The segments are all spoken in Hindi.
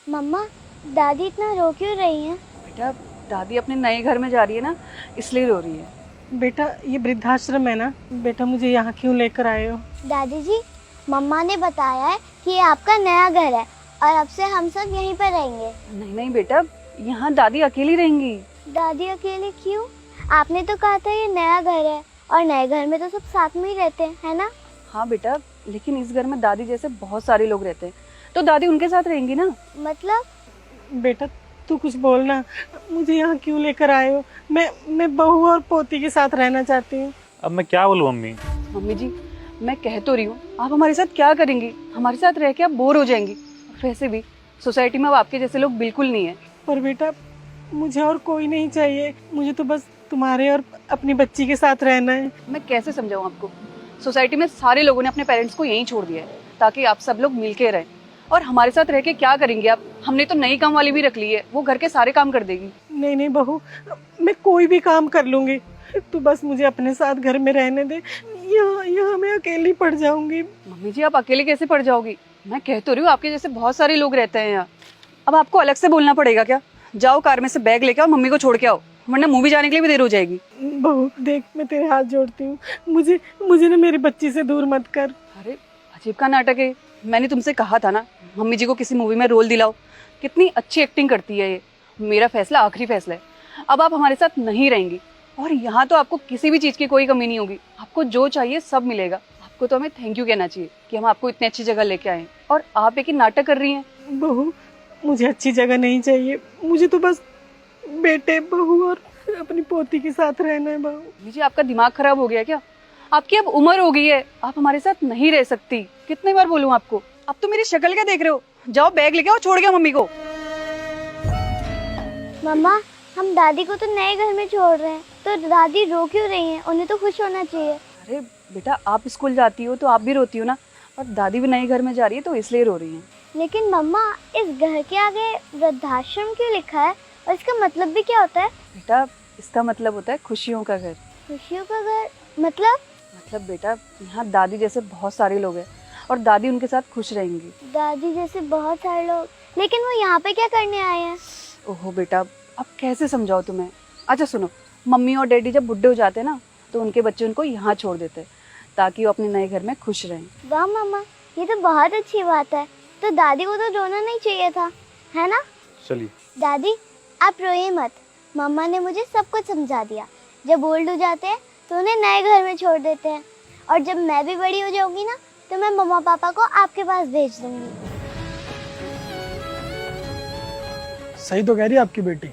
मम्मा, दादी इतना रो क्यों रही हैं? बेटा, दादी अपने नए घर में जा रही है ना, इसलिए रो रही है। बेटा ये वृद्धाश्रम है ना, बेटा मुझे यहाँ क्यों लेकर आए हो? दादी जी, मम्मा ने बताया है कि ये आपका नया घर है और अब से हम सब यहीं पर रहेंगे। नहीं नहीं बेटा, यहाँ दादी अकेली रहेंगी। दादी अकेले क्यों? आपने तो कहा था ये नया घर है और नए घर में तो सब साथ में ही रहते हैं, है ना? हाँ बेटा, लेकिन इस घर में दादी जैसे बहुत सारे लोग रहते हैं, तो दादी उनके साथ रहेंगी ना। मतलब? बेटा तू कुछ बोलना, मुझे यहाँ क्यों लेकर आए हो? मैं बहू और पोती के साथ रहना चाहती हूँ। अब मैं क्या बोलूँ मम्मी? मम्मी जी, मैं कह तो रही हूँ, आप हमारे साथ क्या करेंगी? हमारे साथ रह के आप बोर हो जाएंगी। वैसे भी सोसाइटी में अब आपके जैसे लोग बिल्कुल नहीं है। पर बेटा मुझे और कोई नहीं चाहिए, मुझे तो बस तुम्हारे और अपनी बच्ची के साथ रहना है। मैं कैसे समझाऊँ आपको? सोसाइटी में सारे लोगों ने अपने पेरेंट्स को यहीं छोड़ दिया है ताकि आप सब लोग मिलके रहें। और हमारे साथ रह के क्या करेंगे आप? हमने तो नई काम वाली भी रख ली है, वो घर के सारे काम कर देगी। नहीं नहीं बहू, मैं कोई भी काम कर लूंगी, तू बस मुझे अपने साथ घर में रहने दे। यहाँ मैं अकेली पड़ जाऊंगी। मम्मी जी, आप अकेले कैसे पड़ जाओगी? मैं कह तो रही हूँ, आपके जैसे बहुत सारे लोग रहते हैं यहाँ। अब आपको अलग से बोलना पड़ेगा क्या? जाओ कार में से बैग लेके आओ, मम्मी को छोड़ के आओ, वरना मूवी जाने के लिए भी देर हो जाएगी। बहू देख, मैं तेरे हाथ जोड़ती हूँ, मुझे ना मेरी बच्ची से दूर मत कर। अरे अजीब का नाटक है। मैंने तुमसे कहा था ना, मम्मी जी को किसी मूवी में रोल दिलाओ। कितनी अच्छी एक्टिंग करती है ये। मेरा फैसला आखिरी फैसला है। अब आप हमारे साथ नहीं रहेंगी और यहाँ तो आपको किसी भी चीज़ की कोई कमी नहीं होगी। आपको जो चाहिए सब मिलेगा। आपको तो हमें थैंक यू कहना चाहिए कि हम आपको इतनी अच्छी जगह लेके आए, और आप एक ही नाटक कर रही हैं। बहू मुझे अच्छी जगह नहीं चाहिए, मुझे तो बस बेटे बहू और अपनी पोती के साथ रहना है। बहू जी, आपका दिमाग खराब हो गया क्या? आपकी अब उम्र हो गई है, आप हमारे साथ नहीं रह सकती। कितने बार बोलूं आपको? अब तो मेरी शक्ल क्या देख रहे हो? जाओ बैग लेके आओ, छोड़ गया मम्मी को। मम्मा, हम दादी को तो नए घर में छोड़ रहे हैं, तो दादी रो क्यों रही हैं? उन्हें तो खुश होना चाहिए। अरे बेटा, आप स्कूल जाती हो तो आप भी रोती हो ना, और दादी भी नए घर में जा रही है तो इसलिए रो रही है। लेकिन मम्मा, इस घर के आगे वृद्धाश्रम क्यों लिखा है और इसका मतलब भी क्या होता है? बेटा, इसका मतलब होता है खुशियों का घर। खुशियों का घर मतलब बेटा, यहाँ दादी जैसे बहुत सारे लोग हैं और दादी उनके साथ खुश रहेंगी। दादी जैसे बहुत सारे लोग, लेकिन वो यहाँ पे क्या करने आए हैं? ओहो बेटा, अब कैसे समझाओ तुम्हें? अच्छा सुनो, मम्मी और डैडी जब बुढ़े हो जाते हैं ना, तो उनके बच्चे उनको यहाँ छोड़ देते हैं ताकि वो अपने नए घर में खुश रहें। वाह मम्मा, ये तो बहुत अच्छी बात है। तो दादी को तो रोना नहीं चाहिए था, है ना? चलिए। दादी, आप रोइए मत। मम्मा ने मुझे सब कुछ समझा दिया। जब ओल्ड हो जाते हैं तो उन्हें नए घर में छोड़ देते हैं, और जब मैं भी बड़ी हो जाऊंगी ना, तो मैं मम्मा पापा को आपके पास भेज दूंगी। सही तो कह रही है आपकी बेटी।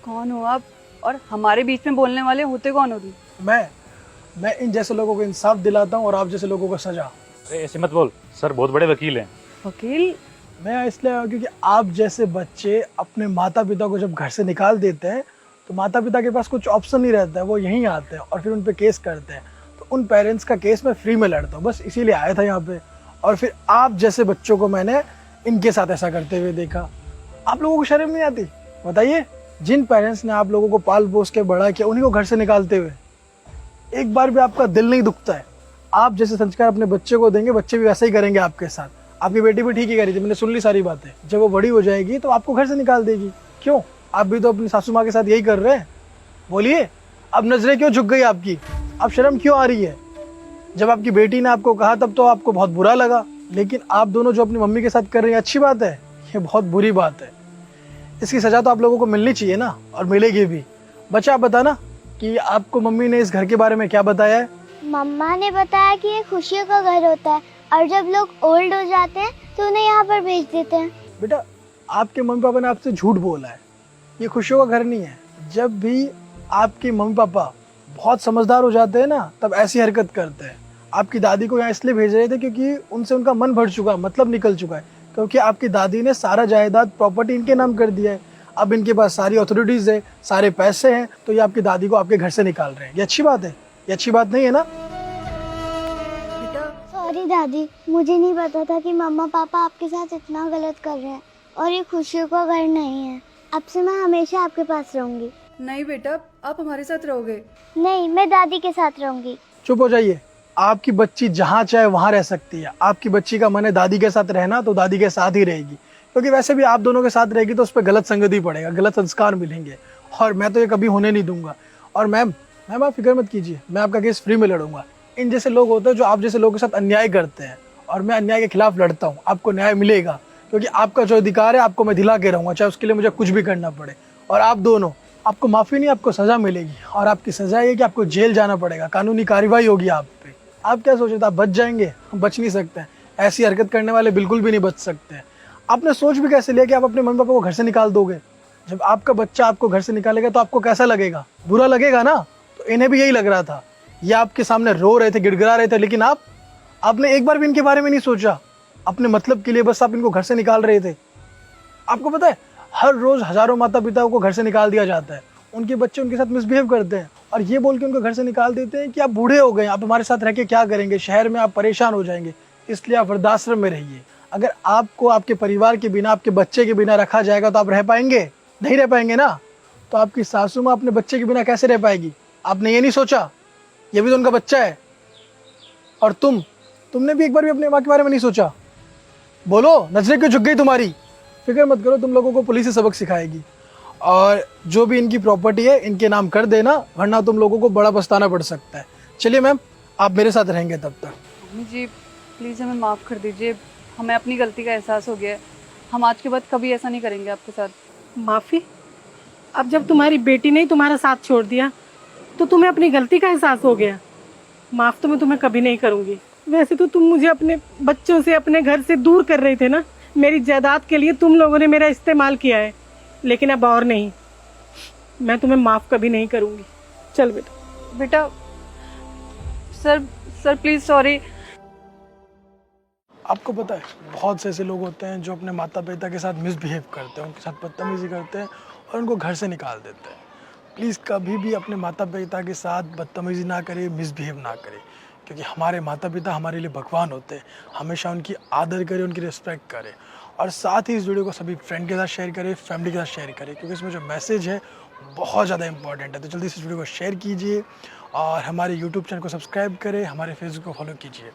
कौन हो आप, और हमारे बीच में बोलने वाले होते कौन हो तुम? मैं इन जैसे लोगों को इंसाफ दिलाता हूँ और आप जैसे लोगों को सजा। अरे ऐसे मत बोल, सर बहुत बड़े वकील हैं। वकील? मैं इसलिए आया क्योंकि आप जैसे बच्चे अपने माता पिता को जब घर से निकाल देते हैं तो माता पिता के पास कुछ ऑप्शन नहीं रहता है, वो यहीं आते हैं और फिर उन पे केस करते हैं। तो उन पेरेंट्स का केस मैं फ्री में लड़ता हूँ, बस इसीलिए आया था यहाँ पे। और फिर आप जैसे बच्चों को मैंने इनके साथ ऐसा करते हुए देखा। आप लोगों को शर्म नहीं आती? बताइए, जिन पेरेंट्स ने आप लोगों को पाल पोस के बड़ा किया, उन्हीं को घर से निकालते हुए एक बार भी आपका दिल नहीं दुखता है? आप जैसे संस्कार अपने बच्चे को देंगे, बच्चे भी वैसे ही करेंगे आपके साथ। आपकी बेटी भी ठीक ही कह रही थी, मैंने सुन ली सारी बातें। जब वो बड़ी हो जाएगी तो आपको घर से निकाल देगी। क्यों? आप भी तो अपनी सासू माँ के साथ यही कर रहे हैं। बोलिए, अब नजरें क्यों झुक गई आपकी? अब शर्म क्यों आ रही है? जब आपकी बेटी ने आपको कहा तब तो आपको बहुत बुरा लगा, लेकिन आप दोनों जो अपनी मम्मी के साथ कर रही हैं, अच्छी बात है? ये बहुत बुरी बात है। इसकी सजा तो आप लोगों को मिलनी चाहिए ना, और मिलेगी भी। बच्चा, आप बताना कि आपको मम्मी ने इस घर के बारे में क्या बताया है? मम्मा ने बताया कि ये खुशियों का घर होता है और जब लोग ओल्ड हो जाते हैं तो उन्हें यहाँ पर भेज देते हैं। बेटा, आपके मम्मी पापा ने आपसे झूठ बोला है। ये खुशियों का घर नहीं है। जब भी आपके मम्मी पापा बहुत समझदार हो जाते हैं ना, तब ऐसी हरकत करते हैं। आपकी दादी को यहाँ इसलिए भेज रहे थे क्योंकि उनसे उनका मन भर चुका, मतलब निकल चुका है। क्योंकि आपकी दादी ने सारा जायदाद प्रॉपर्टी इनके नाम कर दिया है। अब इनके पास सारी अथॉरिटीज है, सारे पैसे हैं, तो ये आपकी दादी को आपके घर से निकाल रहे हैं। ये अच्छी बात है? ये अच्छी बात नहीं है ना? सॉरी दादी, मुझे नहीं पता था कि मम्मा पापा आपके साथ इतना गलत कर रहे हैं, और ये खुशियों का घर नहीं है। अब से मैं हमेशा आपके पास रहूंगी। नहीं बेटा, आप हमारे साथ रहोगे। नहीं, मैं दादी के साथ रहूंगी। चुप हो जाइए। आपकी बच्ची जहाँ चाहे वहाँ रह सकती है। आपकी बच्ची का मन है दादी के साथ रहना, तो दादी के साथ ही रहेगी। क्योंकि वैसे भी आप दोनों के साथ रहेगी तो उस पर गलत संगति पड़ेगा, गलत संस्कार मिलेंगे, और मैं तो ये कभी होने नहीं दूंगा। और मैम आप फिक्र मत कीजिए, मैं आपका केस फ्री में लड़ूंगा। इन जैसे लोग होते हैं जो आप जैसे लोगों के साथ अन्याय करते हैं, और मैं अन्याय के खिलाफ लड़ता हूँ। आपको न्याय मिलेगा, क्योंकि आपका जो अधिकार है आपको मैं दिला के रहूँगा, चाहे उसके लिए मुझे कुछ भी करना पड़े। और आप दोनों, आपको माफ़ी नहीं, आपको सज़ा मिलेगी, और आपकी सज़ा ये कि आपको जेल जाना पड़ेगा, कानूनी कार्रवाई होगी आप पे। आप क्या सोच रहे थे आप बच जाएंगे? हम बच नहीं सकते हैं। ऐसी हरकत करने वाले बिल्कुल भी नहीं बच सकते हैं। आपने सोच भी कैसे लिया कि आप अपने मम्मी पापा को घर से निकाल दोगे? जब आपका बच्चा आपको घर से निकालेगा तो आपको कैसा लगेगा? बुरा लगेगा ना। तो इन्हें भी यही लग रहा था, ये आपके सामने रो रहे थे, गिड़गिड़ा रहे थे, लेकिन आपने एक बार भी इनके बारे में नहीं सोचा। अपने मतलब के लिए बस आप इनको घर से निकाल रहे थे। आपको पता है हर रोज हजारों माता पिताओं को घर से निकाल दिया जाता है। उनके बच्चे उनके साथ मिसबिहेव करते हैं और ये बोल के उनको घर से निकाल देते हैं कि आप बूढ़े हो गए, आप हमारे साथ रह के क्या करेंगे, शहर में आप परेशान हो जाएंगे, इसलिए आप वृद्धाश्रम में रहिए। अगर आपको आपके परिवार के बिना, आपके बच्चे के बिना रखा जाएगा तो आप रह पाएंगे? नहीं रह पाएंगे ना। तो आपकी सासू माँ अपने बच्चे के बिना कैसे रह पाएगी? आपने ये नहीं सोचा? ये भी तो उनका बच्चा है। और तुमने भी एक बार भी अपने माँ के बारे में नहीं सोचा? बोलो, नजरें क्यों झुक गई तुम्हारी? फिक्र मत करो, तुम लोगों को पुलिस ही सबक सिखाएगी, और जो भी इनकी प्रॉपर्टी है इनके नाम कर देना, वरना तुम लोगों को बड़ा पछताना पड़ सकता है। चलिए मैम, आप मेरे साथ रहेंगे तब तक। मम्मी जी प्लीज़ हमें माफ़ कर दीजिए, हमें अपनी गलती का एहसास हो गया है। हम आज के बाद कभी ऐसा नहीं करेंगे आपके साथ। माफ़ी? अब जब तुम्हारी बेटी ने ही तुम्हारा साथ छोड़ दिया तो तुम्हें अपनी गलती का एहसास हो गया। माफ़ तो मैं तुम्हें कभी नहीं करूँगी। वैसे तो तुम मुझे अपने बच्चों से, अपने घर से दूर कर रहे थे ना। मेरी जायदाद के लिए तुम लोगों ने मेरा इस्तेमाल किया है, लेकिन अब और नहीं। मैं तुम्हें माफ़ कभी नहीं करूँगी। चल बेटा। Sir please sorry. आपको पता है बहुत से ऐसे लोग होते हैं जो अपने माता पिता के साथ मिसबिहेव करते हैं, उनके साथ बदतमीजी करते हैं और उनको घर से निकाल देते हैं। प्लीज़ कभी भी अपने माता पिता के साथ बदतमीजी ना करें, मिसबिहेव ना करें, क्योंकि हमारे माता पिता हमारे लिए भगवान होते हैं। हमेशा उनकी आदर करें, उनकी रिस्पेक्ट करें, और साथ ही इस वीडियो को सभी फ्रेंड के साथ शेयर करें, फैमिली के साथ शेयर करें, क्योंकि इसमें जो मैसेज है बहुत ज़्यादा इंपॉर्टेंट है। तो जल्दी से इस वीडियो को शेयर कीजिए और हमारे यूट्यूब चैनल को सब्सक्राइब करें, हमारे फेसबुक को फॉलो कीजिए।